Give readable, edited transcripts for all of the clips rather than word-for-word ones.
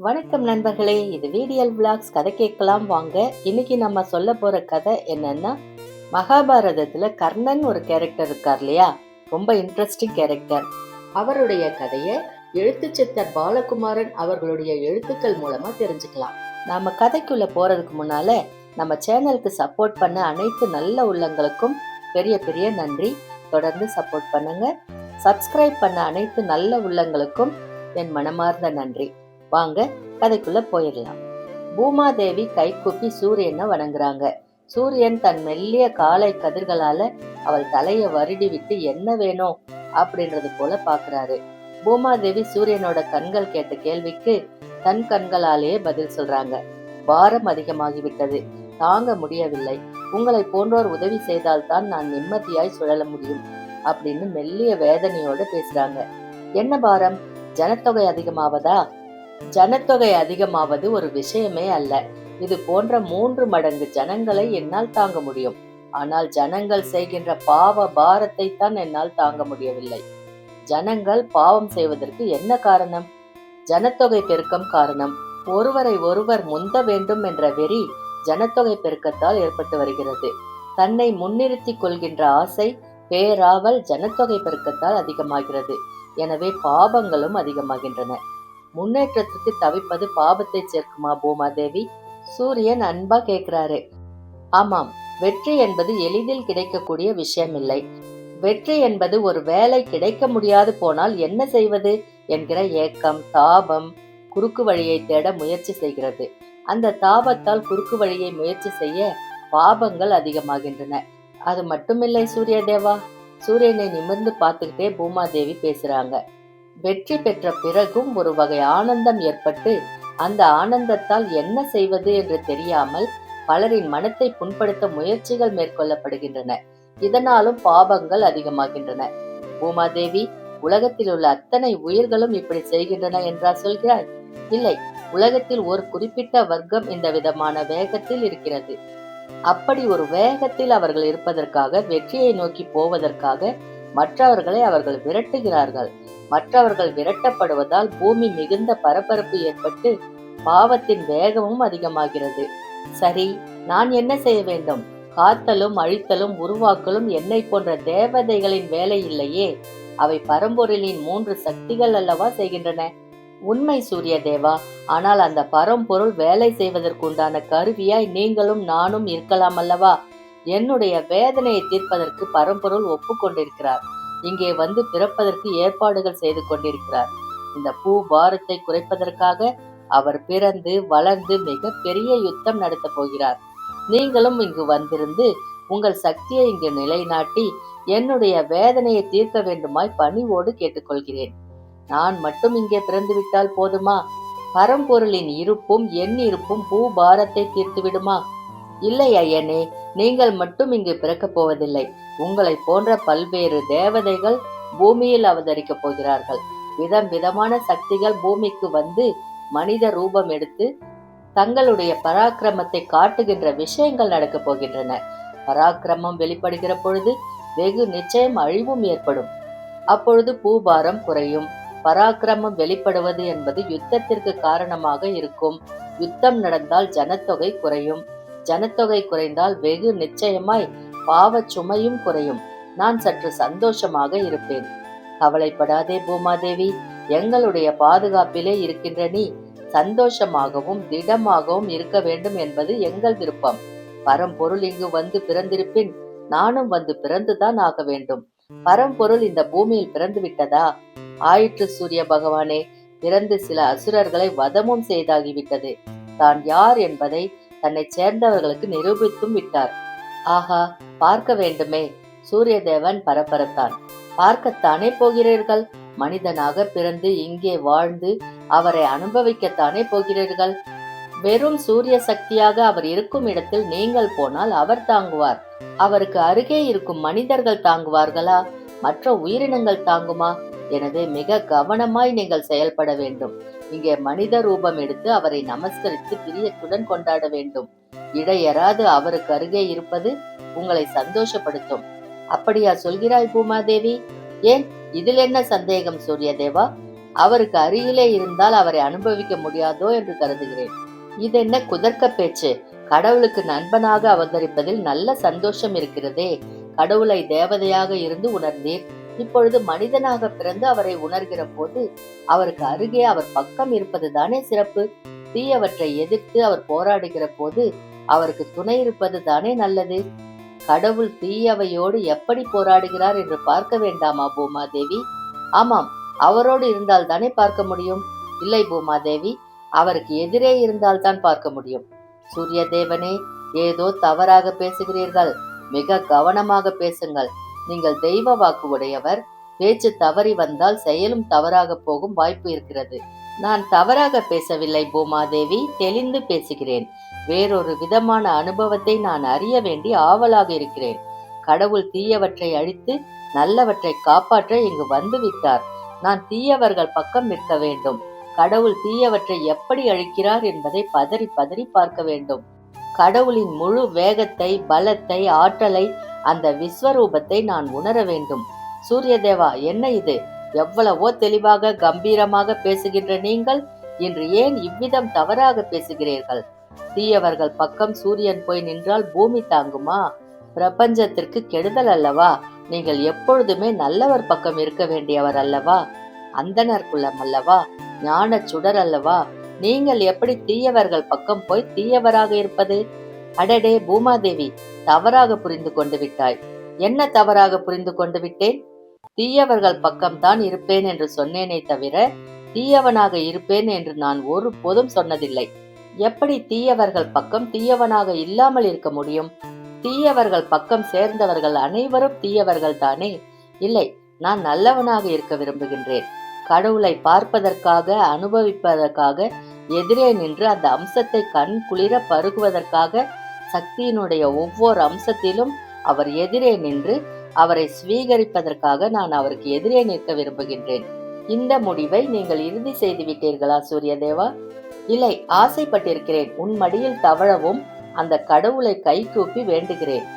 வணக்கம் நண்பர்களே, இது வீடியல் விளாக்ஸ். கதை கேட்கலாம் வாங்க. இன்னைக்கு நம்ம சொல்ல போற கதை என்னன்னா, மகாபாரதத்துல கர்ணன் ஒரு கேரக்டர் இருக்கார் இல்லையா, ரொம்ப இன்ட்ரெஸ்டிங் கேரக்டர். அவருடைய கதையை எழுத்து சித்தர் பாலகுமாரன் அவர்களுடைய எழுத்துக்கள் மூலமா தெரிஞ்சுக்கலாம். நாம கதைக்குள்ள போறதுக்கு முன்னால நம்ம சேனலுக்கு சப்போர்ட் பண்ண அனைத்து நல்ல உள்ளங்களுக்கும் பெரிய பெரிய நன்றி. தொடர்ந்து சப்போர்ட் பண்ணுங்க. சப்ஸ்கிரைப் பண்ண அனைத்து நல்ல உள்ளங்களுக்கும் என் மனமார்ந்த நன்றி. வாங்க கதைக்குள்ள போயிடலாம். பூமாதேவி கைகூப்பி சூரியனை வணங்குறாங்க. சூரியன் தன் மெல்லிய காலை கதிர்களால அவள் தலைய வருடி விட்டு என்ன வேணும் அப்படின்றது போல பாக்குறாரு. பூமாதேவி சூரியனோட கண்கள் கேட்ட கேள்விக்கு தன் கண்களாலேயே பதில் சொல்றாங்க. பாரம் அதிகமாகிவிட்டது, தாங்க முடியவில்லை. உங்களை போன்றோர் உதவி செய்தால்தான் நான் நிம்மதியாய் சுழல முடியும் அப்படின்னு மெல்லிய வேதனையோட பேசுறாங்க. என்ன பாரம்? ஜனத்தொகை அதிகமாவதா? ஜனத்தொகை அதிகமாவது ஒரு விஷயமே அல்ல. இது போன்ற 3 மடங்கு ஜனங்களை என்னால் தாங்க முடியும். ஆனால் ஜனங்கள் செய்கின்ற பாவ பாரத்தை தான் என்னால் தாங்க முடியவில்லை. ஜனங்கள் பாவம் செய்வதற்கு என்ன காரணம்? ஜனத்தொகை பெருக்கம் காரணம். ஒருவரை ஒருவர் முந்த வேண்டும் என்ற வெறி ஜனத்தொகை பெருக்கத்தால் ஏற்பட்டு வருகிறது. தன்னை முன்னிறுத்தி கொள்கின்ற ஆசை, பேராவல் ஜனத்தொகை பெருக்கத்தால் அதிகமாகிறது. எனவே பாவங்களும் அதிகமாகின்றன. முன்னேற்றத்திற்கு தவிப்பது பாபத்தை சேர்க்குமா பூமாதேவி? சூரியன் அன்பா கேட்கிறாரு. ஆமாம், வெற்றி என்பது எளிதில் கிடைக்கக்கூடிய விஷயம் இல்லை. வெற்றி என்பது ஒரு வேலை கிடைக்க முடியாது போனால் என்ன செய்வது என்கிற ஏக்கம், தாபம் குறுக்கு வழியை தேட முயற்சி செய்கிறது. அந்த தாபத்தால் குறுக்கு வழியை முயற்சி செய்ய பாபங்கள் அதிகமாகின்றன. அது மட்டுமில்லை சூரிய தேவா. சூரியனை நிமிர்ந்து பார்த்துக்கிட்டே பூமாதேவி பேசுறாங்க. வெற்றி பெற்ற பிறகும் ஒரு வகை ஆனந்தம் ஏற்பட்டு அந்த ஆனந்தத்தால் என்ன செய்வது என்று தெரியாமல் பலரின் மனத்தை புண்படுத்த முயற்சிகள் மேற்கொள்ளப்படுகின்றன. இதனாலும் பாபங்கள் அதிகமாகின்றன. பூமாதேவி, உலகத்தில் உள்ள அத்தனை உயிர்களும் இப்படி செய்கின்றன என்றா சொல்கிறாய்? இல்லை, உலகத்தில் ஒரு குறிப்பிட்ட வர்க்கம் இந்த விதமான வேகத்தில் இருக்கிறது. அப்படி ஒரு வேகத்தில் அவர்கள் இருப்பதற்காக, வெற்றியை நோக்கி போவதற்காக மற்றவர்களை அவர்கள் விரட்டுகிறார்கள். மற்றவர்கள் விரட்டப்படுவதால் பூமி மிகுந்த பரபரப்பு ஏற்பட்டு பாவத்தின் வேகமும் அதிகமாகிறது. சரி, நான் என்ன செய்ய வேண்டும்? காத்தலும் அழித்தலும் உருவாக்கலும் என்னை போன்ற தேவதைகளின் வேலை இல்லையே. அவை பரம்பொருளின் 3 சக்திகள் அல்லவா செய்கின்றன. உண்மை சூரிய தேவா. ஆனால் அந்த பரம்பொருள் வேலை செய்வதற்குண்டான கருவியாய் நீங்களும் நானும் இருக்கலாம் அல்லவா? என்னுடைய வேதனையை தீர்ப்பதற்கு பரம்பொருள் ஒப்புக்கொண்டிருக்கிறார். இங்கே வந்து பிறப்பதற்கு ஏற்பாடுகள் செய்து கொண்டிருக்கிறார். இந்த பூ பாரத்தை குறைப்பதற்காக அவர் பிறந்து வளர்ந்து மிக பெரிய யுத்தம் நடத்த போகிறார். நீங்களும் இங்கு வந்திருந்து உங்கள் சக்தியை இங்கு நிலைநாட்டி என்னுடைய வேதனையை தீர்க்க வேண்டுமாய் பணிவோடு கேட்டுக்கொள்கிறேன். நான் மட்டும் இங்கே பிறந்து விட்டால் போதுமா? பரம்பொருளின் இருப்பும் என் இருப்பும் பூ பாரத்தை தீர்த்து விடுமா? இல்லை ஐயனே, நீங்கள் மட்டும் இங்கு பிறக்கப் போவதில்லை. உங்களை போன்ற பல்வேறு தேவதைகள் பூமியில் அவதரிக்கப் போகிறார்கள். விதம் விதமான சக்திகள் பூமிக்கு வந்து மனித ரூபம் எடுத்து தங்களுடைய பராக்கிரமத்தை காட்டுகின்ற விஷயங்கள் நடக்கப் போகின்றன. பராக்கிரமம் வெளிப்படுகிற பொழுது வெகு நிச்சயம் அழிவும் ஏற்படும். அப்பொழுது பூபாரம் குறையும். பராக்கிரமம் வெளிப்படுவது என்பது யுத்தத்திற்கு காரணமாக இருக்கும். யுத்தம் நடந்தால் ஜனத்தொகை குறையும். ஜனத்தொகை குறைந்தால் வெகு நிச்சயமாய் பாவ சுமையும் குறையும். நான் சற்று சந்தோஷமாக இருப்பேன். கவலைப்படாதே பூமாதேவி. எங்களுடைய பாதுகாப்பிலே இருக்கின்ற நீ சந்தோஷமாகவும் திடமாகவும் இருக்க வேண்டும் என்பது எங்கள் விருப்பம். பரம்பொருள் இங்கு வந்து பிறந்திருப்பின் நானும் வந்து பிறந்துதான் ஆக வேண்டும். பரம்பொருள் இந்த பூமியில் பிறந்து விட்டதா? ஆயிற்று சூரிய பகவானே. பிறந்து சில அசுரர்களை வதமும் செய்தாகிவிட்டது. தான் யார் என்பதை தன்னை சேர்ந்தவர்களுக்கு நிரூபித்தும் விட்டார். ஆஹா, பார்க்க வேண்டுமே. சூரிய தேவன் பரபரத்தான். பார்க்கத்தானே போகிறீர்கள். மனிதனாக பிறந்து இங்கே வாழ்ந்து அவரை அனுபவிக்கத்தானே போகிறீர்கள். வெறும் சூரிய சக்தியாக அவர் இருக்கும் இடத்தில் நீங்கள் போனால் அவர் தாங்குவார். அவருக்கு அருகே இருக்கும் மனிதர்கள் தாங்குவார்களா? மற்ற உயிரினங்கள் தாங்குமா? எனவே மிக கவனமாய் நீங்கள் செயல்பட வேண்டும். இங்கே மனித ரூபம் எடுத்து அவரை நமஸ்கரித்து பிரியத்துடன் கொண்டாட வேண்டும். இடையறாது அவருக்கு அருகே இருப்பது உங்களை சந்தோஷப்படுத்தும். அப்படியா சொல்கிறாய் பூமாதேவி? ஏன், இதில் என்ன சந்தேகம் சூரிய தேவா? அவருக்கு அருகிலே இருந்தால் அவரை அனுபவிக்க முடியாதோ என்று கருதுகிறேன். இதென்ன குதர்க்க பேச்சு? கடவுளுக்கு நண்பனாக அவதரிப்பதில் நல்ல சந்தோஷம் இருக்கிறதே. கடவுளை தேவதையாக இருந்து உணர்ந்தீர். இப்பொழுது மனிதனாக பிறந்து அவரை உணர்கிற போது அவருக்கு அருகே அவர் பக்கம் இருப்பது தானே சிறப்பு. தீயவற்றை எதிர்த்து அவர் போராடுகிற போது அவருக்கு துணை இருப்பது தானே நல்லது. கடவுள் தீயவையோடு எப்படி போராடுகிறார் என்று பார்க்க வேண்டாமா பூமாதேவி? ஆமாம், அவரோடு இருந்தால் தானே பார்க்க முடியும். இல்லை பூமாதேவி, அவருக்கு எதிரே இருந்தால்தான் பார்க்க முடியும். சூரிய தேவனே, ஏதோ தவறாக பேசுகிறீர்கள். மிக கவனமாக பேசுங்கள். நீங்கள் தெய்வ வாக்கு உடையவர். பேச்சு தவறி வந்தால் செயலும் தவறாக போகும் வாய்ப்பு இருக்கிறது. நான் தவறாக பேசவில்லை பூமாதேவி, தெளிந்து பேசுகிறேன். வேறொரு விதமான அனுபவத்தை நான் அறிய வேண்டி ஆவலாக இருக்கிறேன். கடவுள் தீயவற்றை அழித்து நல்லவற்றை காப்பாற்ற இங்கு வந்து விட்டார். நான் தீயவர்கள் பக்கம் நிற்க வேண்டும். கடவுள் தீயவற்றை எப்படி அழிக்கிறார் என்பதை பதறி பதறி பார்க்க வேண்டும். கடவுளின் முழு வேகத்தை, பலத்தை, ஆற்றலை, அந்த விஸ்வரூபத்தை நான் உணர வேண்டும். சூரியதேவா, என்ன இது? எவ்வளவோ தெளிவாக கம்பீரமாக பேசுகின்ற நீங்கள் இன்று ஏன் இவ்விதம் தவறாக பேசுகிறீர்கள்? தீயவர்கள் பக்கம் சூரியன் போய் நின்றால் பூமி தாங்குமா? பிரபஞ்சத்திற்கு கெடுதல் அல்லவா? நீங்கள் எப்பொழுதுமே நல்லவர் பக்கம் இருக்க வேண்டியவர் அல்லவா? அந்தனர் குலம் அல்லவா? ஞான சுடர் அல்லவா? நீங்கள் எப்படி தீயவர்கள் பக்கம் போய் தீயவராக இருப்பது? அடடே பூமாதேவி, தவறாக புரிந்து கொண்டு விட்டாய். என்ன தவறாக புரிந்து கொண்டு விட்டேன்? தீயவர்கள் பக்கம்தான் இருப்பேன் என்று சொன்னேனே தவிர தீயவனாக இருப்பேன் என்று நான் ஒரு போதும் சொன்னதில்லை. எப்படி தீயவர்கள் பக்கம் தீயவனாக இல்லாமல் இருக்க முடியும்? தீயவர்கள் பக்கம் சேர்ந்தவர்கள் அனைவரும் தீயவர்கள் தானே? இல்லை, நான் நல்லவனாக இருக்க விரும்புகின்றேன். கடவுளை பார்ப்பதற்காக, அனுபவிப்பதற்காக, எதிரே நின்று அந்த அம்சத்தை கண் குளிர பருகுவதற்காக, சக்தியினுடைய ஒவ்வொரு அம்சத்திலும் அவர் எதிரே நின்று அவரை ஸ்வீகரிப்பதற்காக நான் அவருக்கு எதிரே நிற்க விரும்புகின்றேன். இந்த முடிவை நீங்கள் இறுதி செய்து விட்டீர்களா சூரியதேவா? இல்லை, ஆசைப்பட்டிருக்கிறேன். உன் மடியில் தவழவும் அந்த கடவுளை கை கூப்பி வேண்டுகிறேன்.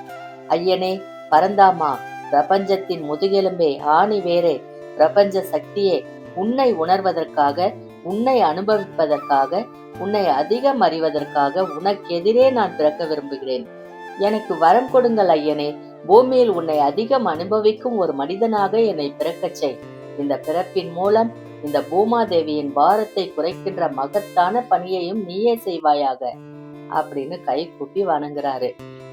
ஐயனே, பரந்தாமா, பிரபஞ்சத்தின் முதுகெலும்பே, ஆணி வேறே, பிரபஞ்ச சக்தியே, உன்னை உணர்வதற்காக, உன்னை அனுபவிப்பதற்காக, உன்னை அதிகம் அறிவதற்காக உனக்கெதிரே நான் பிறக்க விரும்புகிறேன். எனக்கு வரம் கொடுங்கள் ஐயனே. பூமியில் உன்னை அதிகம் அனுபவிக்கும் ஒரு மனிதனாக என்னை பிறக்கச் செய். இந்த பிறப்பின் மூலம் இந்த பூமாதேவியின் பாரத்தை குறைக்கின்ற மகத்தான பணியையும் நீயே செய்வாயாக அப்படின்னு கை கூப்பி வணங்குறாரு.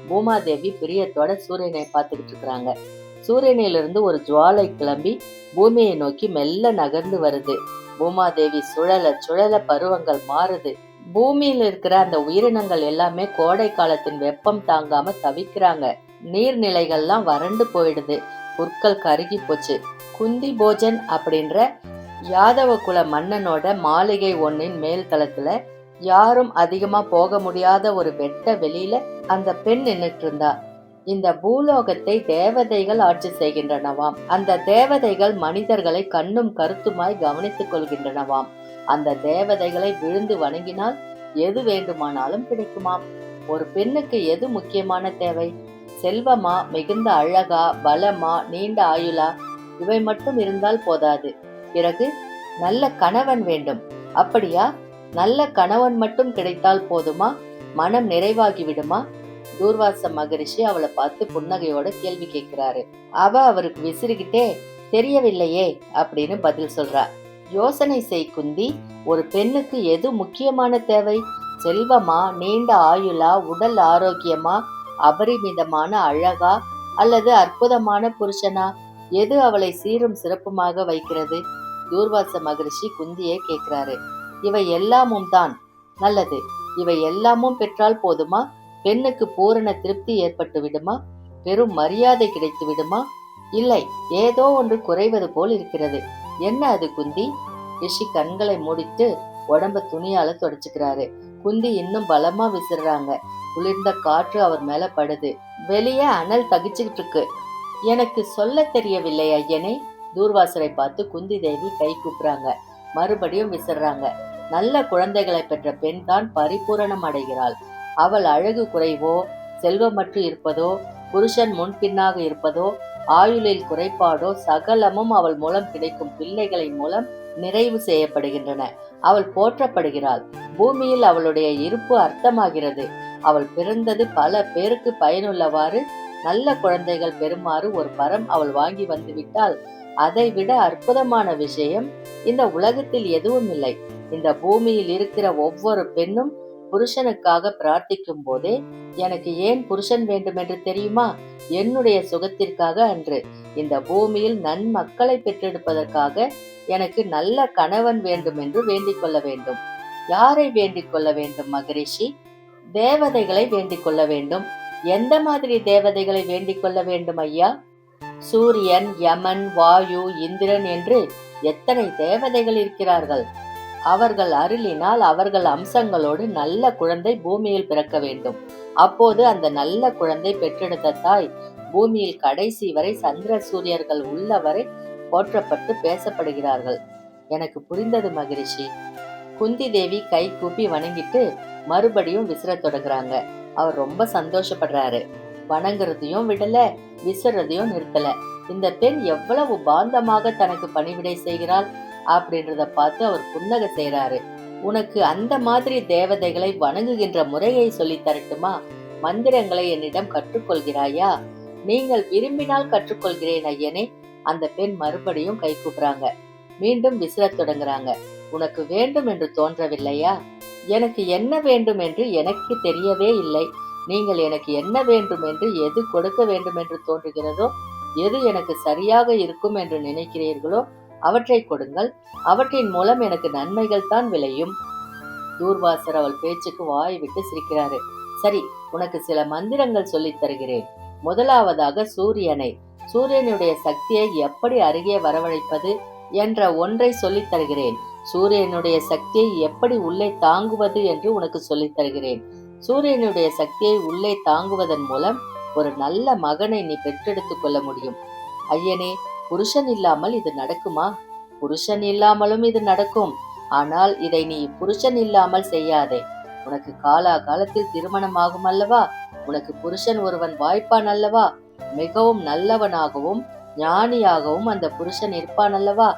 பூமாதேவி பிரியத்தோட சூரியனை பார்த்துக்கிட்டு இருக்கிறாங்க. சூரியனிலிருந்து ஒரு ஜுவாலை கிளம்பி பூமியை நோக்கி மெல்ல நகர்ந்து வருது. பூமாதேவி சுழல சுழல பருவங்கள் மாறுது. பூமியில் இருக்கிற அந்த உயிரினங்கள் எல்லாமே கோடை காலத்தின் வெப்பம் தாங்காம தவிக்கிறாங்க. நீர்நிலைகள்லாம் வறண்டு போயிடுது. புற்கள் கருகி போச்சு. குந்தி போஜன் அப்படின்ற யாதவ குல மன்னனோட மாளிகை ஒன்னின் மேல் தளத்துல யாரும் அதிகமா போக முடியாத ஒரு வெட்ட வெளியில அந்த பெண் நின்னுட்டு இருந்தா. இந்த பூலோகத்தை தேவதைகள் ஆட்சி செய்கின்றனவாம். அந்த தேவதைகள் மனிதர்களை கண்ணும் கருத்துமாய் கவனித்துக் கொள்கின்றனவாம். அந்த தேவதைகளை விழுந்து வணங்கினால் எது வேண்டுமானாலும் கிடைக்குமாம். ஒரு பெண்ணுக்கு எது முக்கியமான தேவை? செல்வமா, மிகுந்த அழகா, பலமா, நீண்ட ஆயுளா? இவை மட்டும் இருந்தால் போதாது. பிறகு நல்ல கணவன் வேண்டும். அப்படியா? நல்ல கணவன் மட்டும் கிடைத்தால் போதுமா? மனம் நிறைவாகி விடுமா? தூர்வாச மகரிஷி அவளை பார்த்து புன்னகையோட கேள்வி கேட்கிறாரு. அவ அவருக்கு விசிறிக்கிட்டே தெரியவில்லையே அப்படின்னு பதில் சொல்றா. யோசனை செய் குந்தி. ஒரு பெண்ணுக்கு எது முக்கியமான தேவை? செல்வமா, நீண்ட ஆயுளா, உடல் ஆரோக்கியமா, அபரிமிதமான அழகா, அல்லது அற்புதமான புருஷனா? எது அவளை சீரும் சிறப்புமாக வைக்கிறது? தூர்வாச மகரிஷி குந்தியை கேட்கிறாரு. இவை எல்லாமும் தான். நல்லது, இவை எல்லாமும் பெற்றால் போதுமா? பெண்ணுக்கு பூரண திருப்தி ஏற்பட்டு விடுமா? பெரும் மரியாதை கிடைத்து விடுமா? இல்லை, ஏதோ ஒன்று குறைவது போல் இருக்கிறது. என்ன அது குந்தி? ரிஷி கண்களை மூடிட்டு உடம்ப துணியால தொடச்சுக்கிறாரு. குந்தி இன்னும் பலமா விசிறாங்க. குளிர்ந்த காற்று அவர் மேல படுது. வெளியே அனல் தகிச்சுக்கிட்டு இருக்கு. எனக்கு சொல்ல தெரியவில்லை ஐயனே. தூர்வாசரை பார்த்து குந்தி தேவி கை கூப்புறாங்க. மறுபடியும் விசிறாங்க. நல்ல குழந்தைகளை பெற்ற பெண் தான் பரிபூரணம் அடைகிறாள். அவள் அழகு குறைவோ, செல்வமற்று இருப்பதோ, புருஷன் முன்பின்னாக இருப்பதோ, ஆயுளில் குறைபாடோ, சகலமும் அவள் மூலம் கிடைக்கும் பிள்ளைகளின் மூலம் நிறைவு செய்யப்படுகின்றன. அவள் போற்றப்படுகிறாள். பூமியில் அவளுடைய இருப்பு அர்த்தமாகிறது. அவள் பிறந்தது பல பேருக்கு பயனுள்ளவாறு நல்ல குழந்தைகள் பெறுமாறு ஒரு வரம் அவள் வாங்கி வந்து விட்டால் அதை விட அற்புதமான விஷயம் இந்த உலகத்தில் எதுவும் இல்லை. இந்த பூமியில் இருக்கிற ஒவ்வொரு பெண்ணும் புருஷனுக்காக பிரார்த்திக்கும் போதே, எனக்கு ஏன் புருஷன் வேண்டும் என்று தெரியுமா? என்னுடைய சுகத்திற்காக அன்று. இந்த பூமியில் நன்மக்களை பெற்றெடுப்பதற்காக எனக்கு நல்ல கணவன் வேண்டும் என்று வேண்டிக் கொள்ள வேண்டும். யாரை வேண்டிக் கொள்ள வேண்டும் மகரிஷி? தேவதைகளை வேண்டிக் கொள்ள வேண்டும். எந்த மாதிரி தேவதைகளை வேண்டிக் கொள்ள வேண்டும் ஐயா? சூரியன், யமன், வாயு, இந்திரன் என்று எத்தனை தேவதைகள் இருக்கிறார்கள். அவர்கள் அருளினால் அவர்கள் அம்சங்களோடு நல்ல குழந்தை பூமியில் பிறக்க வேண்டும். அப்போது அந்த நல்ல குழந்தை பெற்றெடுத்த தாய் பூமியில் கடைசி வரை சந்திர சூரியர்கள் உள்ளவரை போற்றப்பட்டு பேசப்படுகிறார்கள். எனக்கு புரிந்தது மகரிஷி. குந்தி தேவி கை கூப்பி வணங்கிட்டு மறுபடியும் விசிற தொடங்குறாங்க. அவர் ரொம்ப சந்தோஷப்படுறாரு. வணங்குறதையும் விடல, விசிறதையும் நிறுத்தல. இந்த பெண் எவ்வளவு பாந்தமாக தனக்கு பணிவிடை செய்கிறாள் அப்படின்றத பார்த்து அவர் புன்னகை செய்யறாரு. உனக்கு அந்த மாதிரி தேவதைகளை வணங்குகின்ற முறையை சொல்லி தரட்டுமா? மந்திரங்களை என்னிடம் கற்றுக்கொள்கிறாயா? நீங்கள் விரும்பினால் கற்றுக்கொள்கிறேன் ஐயனே. அந்த பெண் மறுபடியும் கை கூப்புறாங்க. மீண்டும் விசிறத் தொடங்குறாங்க. உனக்கு வேண்டும் என்று தோன்றவில்லையா? எனக்கு என்ன வேண்டும் என்று எனக்கு தெரியவே இல்லை. நீங்கள் எனக்கு என்ன வேண்டும் என்று, எது கொடுக்க வேண்டும் என்று தோன்றுகிறதோ, எது எனக்கு சரியாக இருக்கும் என்று நினைக்கிறீர்களோ அவற்றை கொடுங்கள். அவற்றின் மூலம் எனக்கு நன்மைகள் தான் விளையும். தூர்வாசர் அவள் பேச்சுக்கு வாய் விட்டு சிரிக்கிறாரு. சரி, உனக்கு சில மந்திரங்கள் சொல்லித் தருகிறேன். முதலாவதாக சூரியனுடைய சக்தியை எப்படி அருகே வரவழைப்பது என்ற ஒன்றை சொல்லித் தருகிறேன். சூரியனுடைய சக்தியை எப்படி உள்ளே தாங்குவது என்று உனக்கு சொல்லித் தருகிறேன். சூரியனுடைய சக்தியை உள்ளே தாங்குவதன் மூலம் ஒரு நல்ல மகனை நீ பெற்றெடுத்துக் கொள்ள முடியும். ஐயனே, புருஷன் இல்லாமல் இது நடக்குமா? புருஷன் இல்லாமலும் இது நடக்கும். ஆனால் இதை நீ புருஷன் இல்லாமல் செய்யாதே. உனக்கு காலா காலத்தில் திருமணமாகும் அல்லவா? உனக்கு புருஷன் ஒருவன் வாய்ப்பான் அல்லவா? மிகவும் நல்லவனாகவும் ஞானியாகவும் அந்த புருஷன் இருப்பான் அல்லவா?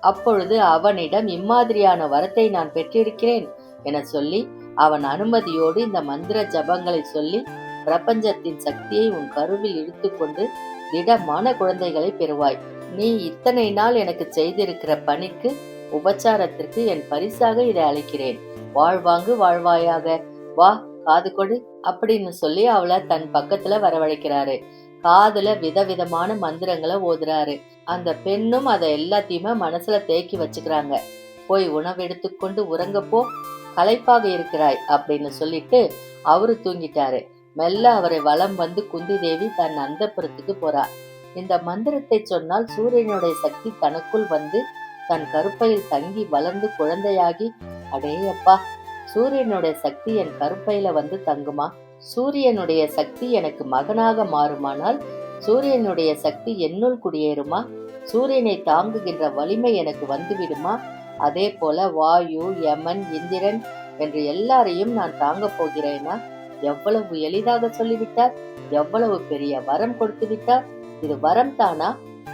அப்பொழுது அவனிடம் இம்மாதிரியான வரத்தை நான் பெற்றிருக்கிறேன் என சொல்லி அவன் அனுமதியோடு இந்த மந்திர ஜபங்களை சொல்லி பிரபஞ்சத்தின் சக்தியை உன் கருவில் இழுத்துக்கொண்டு திடமான குழந்தைகளை பெறுவாய். நீ இத்தனை நாள் எனக்கு செய்திருக்கிற பணிக்கு, உபச்சாரத்திற்கு என் பரிசாக இதை அளிக்கிறேன். வாழ்வாங்கு வாழ்வாயாக, வா காது கொடு அப்படின்னு சொல்லி அவளை தன் பக்கத்துல வரவழைக்கிறாரு. காதுல விதவிதமான மந்திரங்களை ஓதுறாரு. அந்த பெண்ணும் அதை எல்லாத்தையுமே மனசுல தேக்கி வச்சுக்கிறாங்க. போய் உணவு எடுத்துக்கொண்டு உறங்கப்போ, களைப்பாக இருக்கிறாய் அப்படின்னு சொல்லிட்டு அவரு தூங்கிட்டாரு. மெல்ல அவரை வலம் வந்து குந்தி தேவி தன் அந்தப்புறத்துக்கு போறார். இந்த மந்திரத்தை சொன்னால் சூரியனுடைய சக்தி தனக்குள் வந்து தன் கருப்பையில் தங்கி வளர்ந்து குழந்தையாகி, அடேயப்பா, சூரியனுடைய சக்தி என் கருப்பையில வந்து தங்குமா? சூரியனுடைய சக்தி எனக்கு மகனாக மாறுமானால் சூரியனுடைய சக்தி என்னுள் குடியேறுமா? சூரியனை தாங்குகின்ற வலிமை எனக்கு வந்துவிடுமா? அதே போல வாயு, யமன், இந்திரன் என்று எல்லாரையும் நான் தாங்க போகிறேனா? எவ்வளவு எளிதாக சொல்லிவிட்டார்! எவ்வளவு பெரிய வரம் கொடுத்து விட்டார்! இது வரம் தானா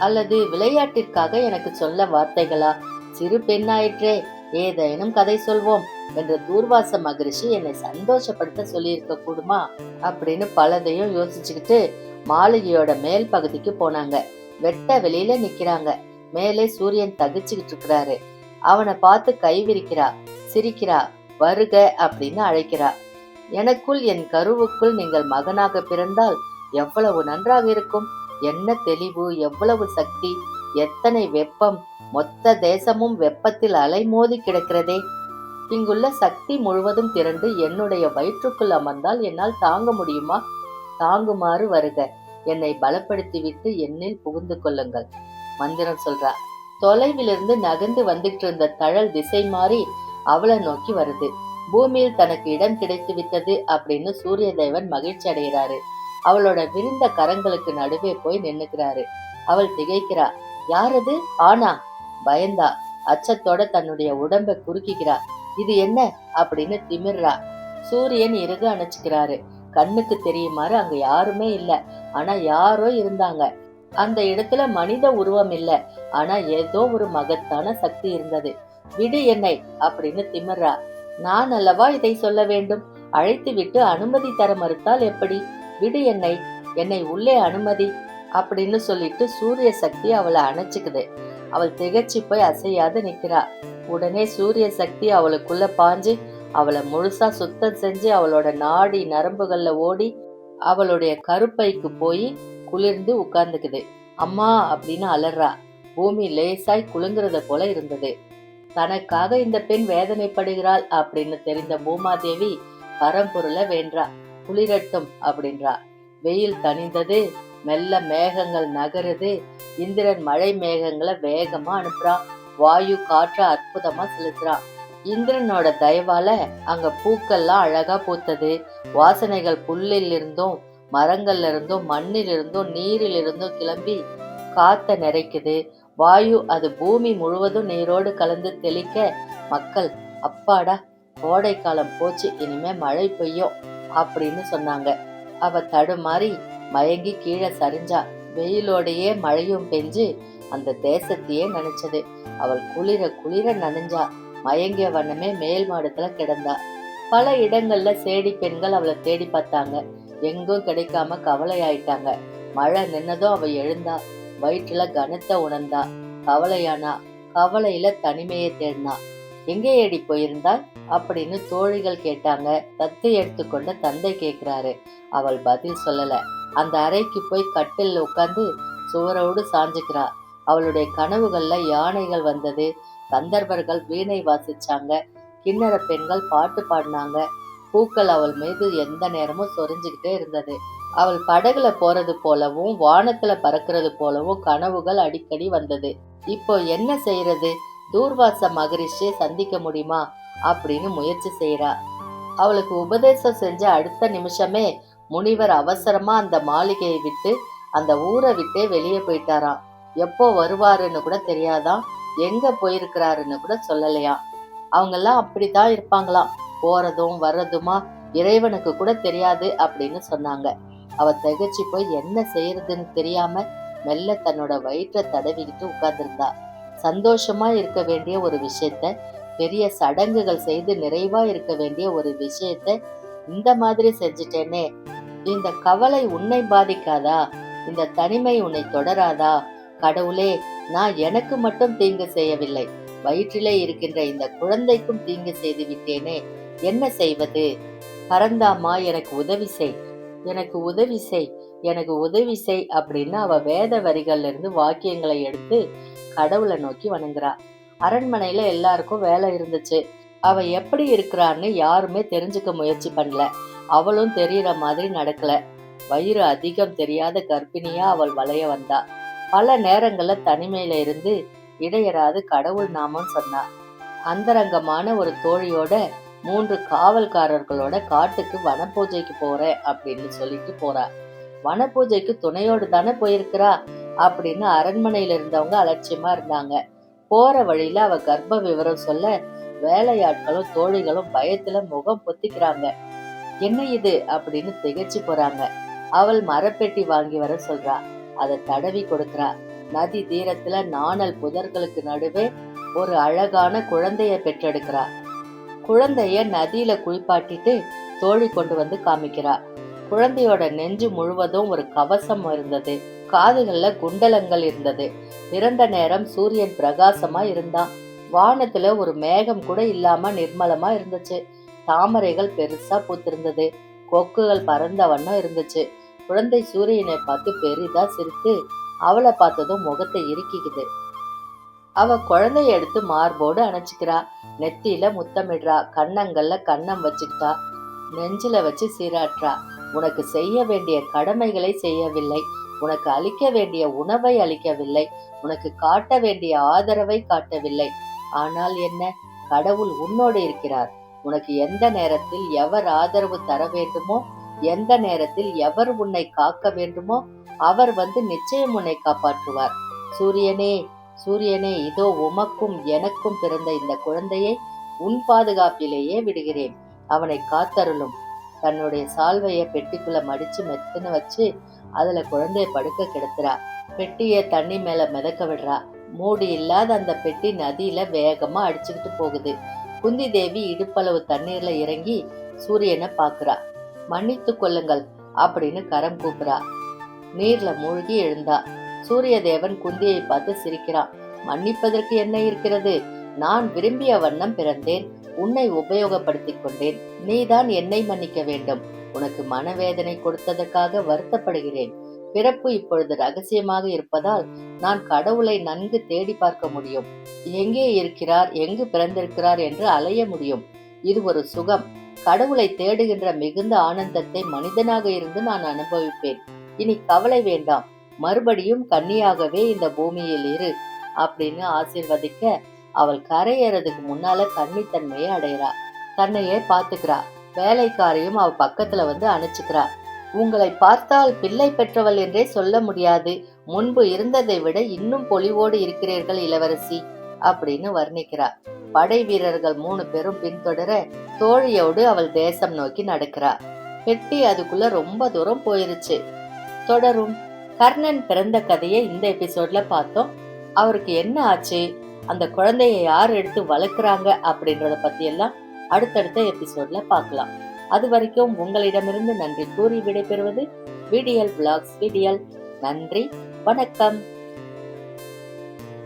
அல்லது விளையாட்டிற்காக எனக்கு சொல்ல வார்த்தைகளா? சிறு பெண்ணாயிற்றே, ஏதேனும் கதை சொல்வோம் என்று தூர்வாச மகரிஷி என்னை சந்தோஷப்படுத்த சொல்லியிருக்க கூடுமா அப்படின்னு பலதையும் யோசிச்சுக்கிட்டு மாளிகையோட மேல் பகுதிக்கு போனாங்க. வெட்ட வெளியில நிக்கிறாங்க. மேலே சூரியன் தகிச்சுக்கிட்டு இருக்கிறாரு. அவனை பார்த்து கை விரிக்கிறா, சிரிக்கிறா, வருக அப்படின்னு அழைக்கிறா. எனக்குள், என் கருவுக்குள் நீங்கள் மகனாக பிறந்தால் எவ்வளவு நன்றாக இருக்கும்! என்ன தெளிவு, எவ்வளவு சக்தி, எத்தனை வெப்பம்! மொத்த தேசமும் வெப்பத்தில் அலைமோதி கிடக்கிறதே. இங்குள்ள சக்தி முழுவதும் திரண்டு என்னுடைய வயிற்றுக்குள் அமர்ந்தால் என்னால் தாங்க முடியுமா? தாங்குமாறு வருக. என்னை பலப்படுத்திவிட்டு என்னில் புகுந்து கொள்ளுங்கள். மந்திரம் சொல்றா. தொலைவிலிருந்து நகர்ந்து வந்துட்டு இருந்த தழல் திசை மாறி அவளை நோக்கி வருது. பூமியில் தனக்கு இடம் கிடைத்து விட்டது அப்படின்னு சூரிய தேவன் மகிழ்ச்சி அடைகிறாரு. அவளோட விரிந்த கரங்களுக்கு நடுவே போய் நின்னுக்கிறாரு. அவள் திகைக்கிறா. யாரது? ஆனா? பயந்தா. அச்சத்தோட தன்னுடைய உடம்பை குறுக்கிக்கிறா. இது என்ன அப்படின்னு திமிர்றா. சூரியன் இறுக அணைச்சுக்கிறாரு. கண்ணுக்கு தெரியுமாறு அங்க யாருமே இல்ல. ஆனா யாரோ இருந்தாங்க. அந்த இடத்துல மனித உருவம் இல்ல, ஆனா ஏதோ ஒரு மகத்தான சக்தி இருந்தது. விடு என்னை அப்படின்னு திமிர்றா. நான் அல்லவா இதை சொல்ல வேண்டும்? அழைத்து விட்டு அனுமதி தர மறுத்தால் எப்படி? விடு என்னை, என்னை உள்ளே அனுமதி அப்படின்னு சொல்லிட்டு சூரிய சக்தி அவளை அணைச்சுக்குது. அவள் திகச்சு போய் அசையாது நிக்கிறா. உடனே சூரிய சக்தி அவளுக்குள்ள பாஞ்சு அவளை முழுசா சுத்தம் செஞ்சு அவளோட நாடி நரம்புகள்ல ஓடி அவளுடைய கருப்பைக்கு போய் குளிர்ந்து உட்கார்ந்துக்குது. அம்மா அப்படின்னு அலறா. பூமி லேசாய் குலுங்குறத போல இருந்தது. தனக்காக இந்த பெண் வேதனைப்படுகிறாள் அப்படின்னு தெரிந்த பூமாதேவி பரம்பொருளை வேண்டா. குளிரட்டும் அப்படின்றா. வெயில் தணிந்தது. மெல்ல மேகங்கள் நகருது. இந்திரன் மழை மேகங்களை வேகமா அனுப்புறான். வாயு காற்ற அற்புதமா செலுத்துறான். இந்திரனோட தயவால அங்க பூக்கள்லாம் அழகா பூத்தது. வாசனைகள் புல்லில் இருந்தும் மரங்கள்ல இருந்தும் மண்ணில் இருந்தும் நீரில் இருந்தும் கிளம்பி காத்த நிறைக்குது. வாயு அது பூமி முழுவதும் நீரோடு கலந்து தெளிக்க மக்கள் அப்பாடா கோடை காலம் போச்சு, இனிமே மழை பெய்யும் அப்படின்னு சொன்னாங்க. அவ தடுமாறி மயங்கி கீழே சரிஞ்சா. வெயிலோடையே மழையும் பெஞ்சு அந்த தேசத்தையே நினைச்சது. அவள் குளிர குளிர நனைஞ்சா. மயங்கிய வண்ணமே மேல் மாடத்துல கிடந்தா. பல இடங்கள்ல சேடி பெண்கள் அவளை தேடி பார்த்தாங்க. எங்கும் கிடைக்காம கவலை ஆயிட்டாங்க. மழை நின்னதும் அவ எழுந்தா. வயிற்றுல கனத்தை உணர்ந்தா. கவலையானா. கவலையில தனிமையை தேடினா. எங்கே ஏடி போயிருந்தாள் அப்படின்னு தோழிகள் கேட்டாங்க. தத்தை எடுத்துக்கொண்ட தந்தை கேட்கிறாரு. அவள் பதில் சொல்லல. அந்த அறைக்கு போய் கட்டில் உட்கார்ந்து சுவரோடு சாஞ்சுக்கிறா. அவளுடைய கனவுகள்ல யானைகள் வந்தது. கந்தர்வர்கள் வீணை வாசிச்சாங்க. கிண்ணற பெண்கள் பாட்டு பாடினாங்க. பூக்கள் அவள் மீது எந்த நேரமும் சொரிஞ்சுக்கிட்டே இருந்தது. அவள் படகுல போறது போலவும் வானத்துல பறக்கிறது போலவும் கனவுகள் அடிக்கடி வந்தது. இப்போ என்ன செய்யறது? தூர்வாச மகரிஷியை சந்திக்க முடியுமா அப்படின்னு முயற்சி செய்யறா. அவளுக்கு உபதேசம் செஞ்ச அடுத்த நிமிஷமே முனிவர் அவசரமா அந்த மாளிகையை விட்டு அந்த ஊரை விட்டே வெளியே போயிட்டாராம். எப்போ வருவாருன்னு கூட தெரியாதான். எங்க போயிருக்கிறாருன்னு கூட சொல்லலையாம். அவங்கெல்லாம் அப்படித்தான் இருப்பாங்களாம். போறதும் வர்றதுமா இறைவனுக்கு கூட தெரியாது அப்படின்னு சொன்னாங்க. அவ திகச்சு போய் என்ன செய்யறதுன்னு தெரியாம மெல்ல தன்னோட வயிற்றை தடவிக்கிட்டு உட்கார்ந்துருந்தா. சந்தோஷமா இருக்க வேண்டிய ஒரு விஷயத்த, பெரிய சடங்குகள் செய்து நிறைவா இருக்க வேண்டிய ஒரு விஷயத்த இந்த மாதிரி செஞ்சுட்டேனே. இந்த கவலை உன்னை பாதிக்காதா? இந்த தனிமை உன்னை தொடராதா? கடவுளே, நான் எனக்கு மட்டும் தீங்கு செய்யவில்லை, வயிற்றிலே இருக்கின்ற இந்த குழந்தைக்கும் தீங்கு செய்து விட்டேனே. என்ன செய்வது? பரந்தாமா, எனக்கு உதவி செய், எனக்கு உதவி செய், எனக்கு உதவி செய் அப்படின்னு அவ வேத வரிகள்ல இருந்து வாக்கியங்களை எடுத்து கடவுளை நோக்கி வணங்குறா. அரண்மனையில எல்லாருக்கும் வேலை இருந்துச்சு. அவ எப்படி இருக்கிறான்னு யாருமே தெரிஞ்சுக்க முயற்சி பண்ணல. அவளும் தெரியற மாதிரி நடக்கல. வயிறு அதிகம் தெரியாத கர்ப்பிணியா அவள் வளைய வந்தா. பல நேரங்கள்ல தனிமையில இருந்து இடையராது கடவுள் நாமம் சொன்னா. அந்தரங்கமான ஒரு தோழியோட 3 காவல்காரர்களோட காட்டுக்கு வனப்பூஜைக்கு போறேன் அப்படின்னு சொல்லிட்டு போறா. வனப்பூஜைக்கு துணையோடு தானே போயிருக்கிறா அப்படின்னு அரண்மனையில இருந்தவங்க அலட்சியமா இருந்தாங்க. போற வழியில அவ கர்ப்ப விவரம் சொல்ல வேலையாட்களும் தோழிகளும் பயத்துல முகம் பொத்திக்கிறாங்க. என்ன இது அப்படின்னு திகைச்சு போறாங்க. அவள் மரப்பெட்டி வாங்கி வர சொல்றா. அதை தடவி கொடுக்கறா. நதி தீரத்துல நாணல் புதர்களுக்கு நடுவே ஒரு அழகான குழந்தைய பெற்றெடுக்கிறா. குழந்தைய நதியில குளிப்பாட்டிட்டு தோழி கொண்டு வந்து காமிக்கிறா. குழந்தையோட நெஞ்சு முழுவதும் ஒரு கவசம் இருந்தது. காதுகள்ல குண்டலங்கள் இருந்தது. பிறந்த நேரம் சூரியன் பிரகாசமா இருந்தான். வானத்துல ஒரு மேகம் கூட இல்லாம நிர்மலமா இருந்துச்சு. தாமரைகள் பெருசா பூத்திருந்தது. கொக்குகள் பறந்த வண்ணம் இருந்துச்சு. குழந்தை சூரியனை பார்த்து பெரிதா சிரித்து அவளை பார்த்ததும் முகத்தை இறுக்கிக்குது. அவ குழந்தைய எடுத்து மார்போடு அணைச்சிக்கிறா. நெத்தியில முத்தமிடுறா. கன்னங்கள்ல கன்னம் வச்சுக்கிட்டா. நெஞ்சில வச்சு சீராட்டுறா. உனக்கு செய்ய வேண்டிய கடமைகளை செய்யவில்லை, உனக்கு அளிக்க வேண்டிய உணவை அளிக்கவில்லை, உனக்கு காட்ட வேண்டிய ஆதரவை காட்டவில்லை. ஆனால் என்ன, கடவுள் உன்னோடு இருக்கிறார். உனக்கு எந்த நேரத்தில் எவர் ஆதரவு தர வேண்டுமோ, எந்த நேரத்தில் எவர் உன்னை காக்க வேண்டுமோ அவர் வந்து நிச்சயம் உன்னை காப்பாற்றுவார். சூரியனே, சூரியனே, இதோ உமக்கும் எனக்கும் பிறந்த இந்த குழந்தையை உன் பாதுகாப்பிலேயே விடுகிறேன். அவனை காத்தருளும். தன்னுடைய சால்வைய பெட்டிக்குள்ள மடிச்சு மெத்துன்னு வச்சு அதுல குழந்தைய படுக்க கிடத்துறா. பெட்டிய தண்ணி மேல மிதக்க விடுறா. மூடி இல்லாத அந்த பெட்டி நதியில வேகமா அடிச்சுக்கிட்டு போகுது. குந்தி தேவி இடுப்பளவு தண்ணீர்ல இறங்கி சூரியனை பாக்குறா. மன்னித்து கொள்ளுங்கள் அப்படின்னு கரம் கூப்புறா. நீர்ல மூழ்கி எழுந்தா. சூரிய தேவன் குந்தியை பார்த்து சிரிக்கிறான். மன்னிப்பதற்கு என்ன இருக்கிறது? நான் விரும்பிய வண்ணம் பிறந்தேன். உன்னை உபயோகப்படுத்திக் கொண்டேன். நீதான் என்னை மன்னிக்க வேண்டும். உனக்கு மனவேதனை கொடுத்ததற்காக வருத்தப்படுகிறேன். பிறப்பு இப்பொழுது ரகசியமாக இருப்பதால் நான் கடவுளை நன்கு தேடி பார்க்க முடியும். எங்கே இருக்கிறார், எங்கு பிறந்திருக்கிறார் என்று அலைய முடியும். இது ஒரு சுகம். கடவுளை தேடுகின்ற மிகுந்த ஆனந்தத்தை மனிதனாக இருந்து நான் அனுபவிப்பேன். இனி கவலை வேண்டாம். மறுபடியும் கன்னியாகவே இந்த பூமியில் இரு அப்படின்னு ஆசீர்வதிக்க, அவள் கரையேறதுக்கு முன்னால கன்னித்தன்மையை அடைகிறா. தன்னையே பாத்துக்கிறா. வேலைக்காரையும் அவ பக்கத்துல வந்து அணைச்சுக்கிறா. உங்களை பார்த்தால் பிள்ளை பெற்றவள் என்றே சொல்ல முடியாது. முன்பு இருந்ததை விட இன்னும் பொலிவோடு இருக்கிறீர்கள் இளவரசி அப்படின்னு வர்ணிக்கிறா. படை வீரர்கள் 3 பேரும் பின்தொடர தோழியோடு அவள் தேசம் நோக்கி நடக்கிறா. பெட்டி அதுக்குள்ள ரொம்ப தூரம் போயிருச்சு. தொடரும். கர்ணன் பிறந்த கதையை இந்த எபிசோட்ல பார்த்தோம். அவருக்கு என்ன ஆச்சு, அந்த குழந்தைய யார் எடுத்து வளர்க்குறாங்க அப்படின்றத பத்தி எல்லாம் அடுத்தடுத்த எபிசோட்ல பார்க்கலாம். அது வரைக்கும் உங்களிடமிருந்து நன்றி கூறி விடைபெறுவது விடியல் விளாக்ஸ் விடியல். நன்றி, வணக்கம்.